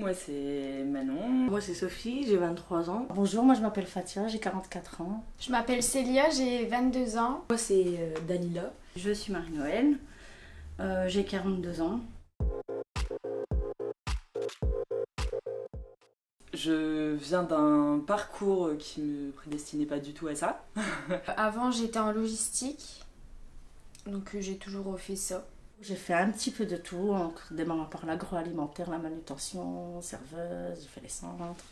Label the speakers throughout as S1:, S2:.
S1: moi c'est Manon.
S2: Moi c'est Sophie, j'ai 23 ans.
S3: Bonjour, moi je m'appelle Fatia, j'ai 44 ans.
S4: Je m'appelle Célia, j'ai 22 ans.
S2: Moi c'est Dalila.
S3: Je suis Marie-Noël, j'ai 42 ans.
S1: Je viens d'un parcours qui me prédestinait pas du tout à ça.
S4: Avant j'étais en logistique, donc j'ai toujours fait ça.
S3: J'ai fait un petit peu de tout, en démarrant par l'agroalimentaire, la manutention, serveuse, j'ai fait les centres.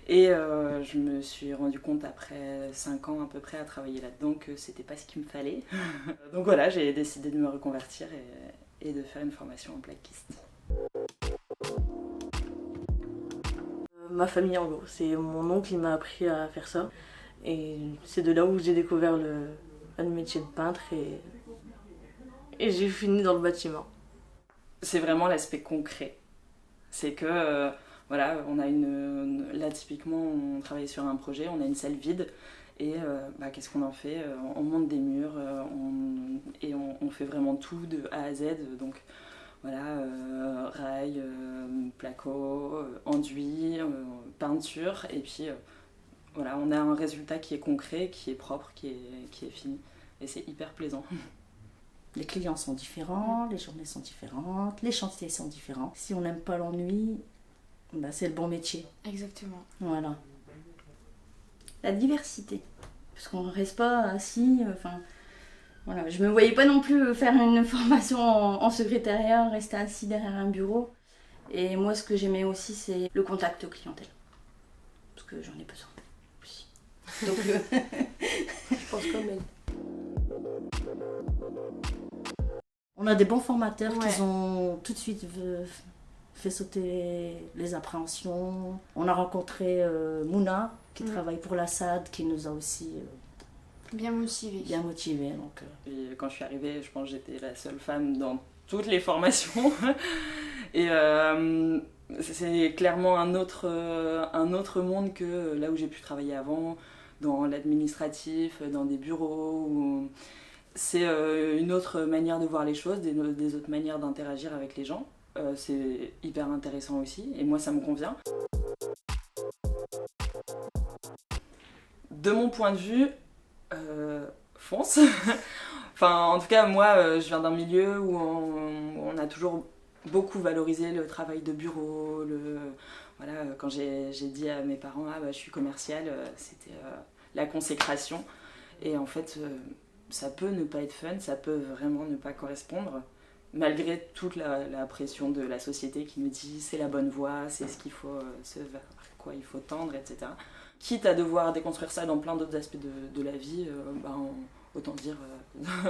S1: Et je me suis rendu compte après 5 ans à peu près à travailler là-dedans que c'était pas ce qu'il me fallait. Donc voilà, j'ai décidé de me reconvertir et de faire une formation en plaquiste.
S2: Ma famille en gros, c'est mon oncle qui m'a appris à faire ça. Et c'est de là où j'ai découvert le métier de peintre et j'ai fini dans le bâtiment.
S1: C'est vraiment l'aspect concret. C'est que, voilà, on a là typiquement, on travaille sur un projet, on a une salle vide, et qu'est-ce qu'on en fait? On monte des murs, on fait vraiment tout de A à Z, donc voilà, rail, placo, enduit, peinture, et puis voilà, on a un résultat qui est concret, qui est propre, qui est fini, et c'est hyper plaisant.
S3: Les clients sont différents, les journées sont différentes, les chantiers sont différents. Si on n'aime pas l'ennui, c'est le bon métier.
S4: Exactement.
S3: Voilà. La diversité. Parce qu'on ne reste pas assis. Voilà. Je ne me voyais pas non plus faire une formation en secrétariat, rester assis derrière un bureau. Et moi, ce que j'aimais aussi, c'est le contact clientèle. Parce que j'en ai besoin aussi. Donc,
S2: Je pense comme elle.
S3: on a des bons formateurs
S4: Ouais.
S3: qui ont tout de suite fait sauter les appréhensions. On a rencontré Mouna, qui travaille pour la SAD, qui nous a aussi
S4: Bien motivée.
S3: bien motivés. Donc,
S1: Et quand je suis arrivée, je pense que j'étais la seule femme dans toutes les formations. Et c'est clairement un autre monde que là où j'ai pu travailler avant, dans l'administratif, dans des bureaux. C'est une autre manière de voir les choses, des autres manières d'interagir avec les gens. C'est hyper intéressant aussi, et moi ça me convient. De mon point de vue, fonce. Enfin, en tout cas, moi, je viens d'un milieu où on a toujours beaucoup valorisé le travail de bureau. Voilà, quand j'ai dit à mes parents, je suis commerciale, c'était la consécration. Et en fait, ça peut ne pas être fun, ça peut vraiment ne pas correspondre, malgré toute la pression de la société qui nous dit c'est la bonne voie, c'est ce qu'il faut, ce vers quoi il faut tendre, etc. Quitte à devoir déconstruire ça dans plein d'autres aspects de la vie, autant dire,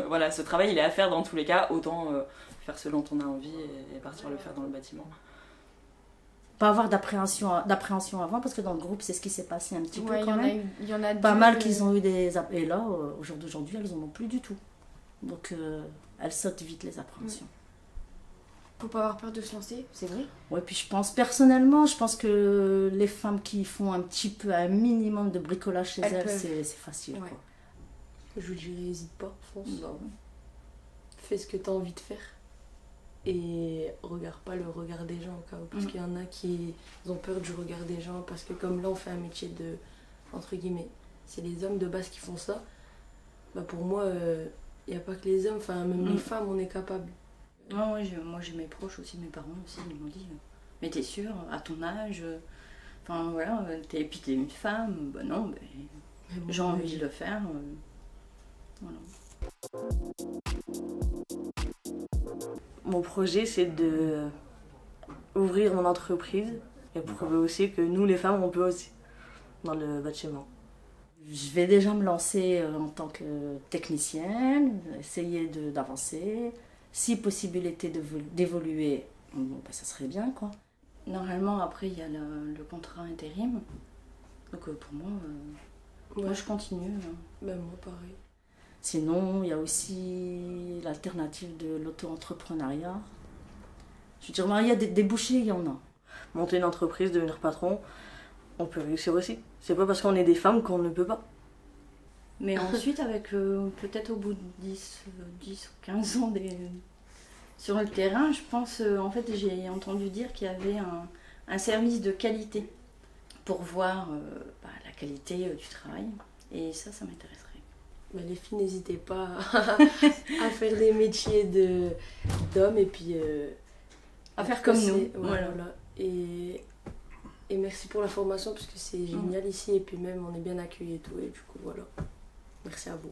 S1: voilà, ce travail il est à faire dans tous les cas, autant faire ce dont on a envie et partir le faire dans le bâtiment.
S3: pas avoir d'appréhension avant, parce que dans le groupe, c'est ce qui s'est passé un petit peu quand même.
S4: Il y en a
S3: Pas
S4: deux,
S3: mal qu'ils ont eu des... Et là, au jour d'aujourd'hui, elles n'en ont plus du tout. Donc, elles sautent vite les appréhensions.
S4: Faut pas avoir peur de se lancer, c'est vrai.
S3: Ouais, puis personnellement, je pense que les femmes qui font un petit peu, un minimum de bricolage chez elles, c'est facile.
S4: Ouais.
S3: Quoi.
S2: Je vous dirais, n'hésite pas, fonce.
S3: Bon.
S2: Fais ce que tu as envie de faire. Et regarde pas le regard des gens au cas où. Parce qu'il y en a qui ont peur du regard des gens. Parce que comme là, on fait un métier de... Entre guillemets, c'est les hommes de base qui font ça. Pour moi, il n'y a pas que les hommes. Enfin, même les femmes, on est capable.
S3: Ah ouais, moi j'ai mes proches aussi, mes parents aussi, ils m'ont dit mais t'es sûre, à ton âge, enfin voilà, puis t'es une femme, non,
S2: Mais bon,
S3: j'ai envie de le faire, voilà.
S2: Mon projet, c'est de ouvrir mon entreprise et prouver aussi que nous, les femmes, on peut aussi dans le bâtiment.
S3: Je vais déjà me lancer en tant que technicienne, essayer d'avancer. Si possibilité d'évoluer, ça serait bien, quoi. Normalement, après, il y a le contrat intérim. Donc pour moi, moi je continue.
S2: Moi, pareil.
S3: Sinon, il y a aussi l'alternative de l'auto-entrepreneuriat. Je veux dire, il y a des débouchés, il y en a.
S2: Monter une entreprise, devenir patron, on peut réussir aussi. C'est pas parce qu'on est des femmes qu'on ne peut pas.
S3: Mais ensuite, avec peut-être au bout de 10 ou 15 ans sur le terrain, je pense, en fait, j'ai entendu dire qu'il y avait un service de qualité pour voir la qualité du travail. Et ça m'intéresserait.
S2: Bah, les filles, n'hésitez pas à faire des métiers d'hommes et puis
S3: à faire comme nous.
S2: Voilà. Et merci pour la formation parce que c'est génial ici et puis même on est bien accueillis et tout et du coup voilà. Merci à vous.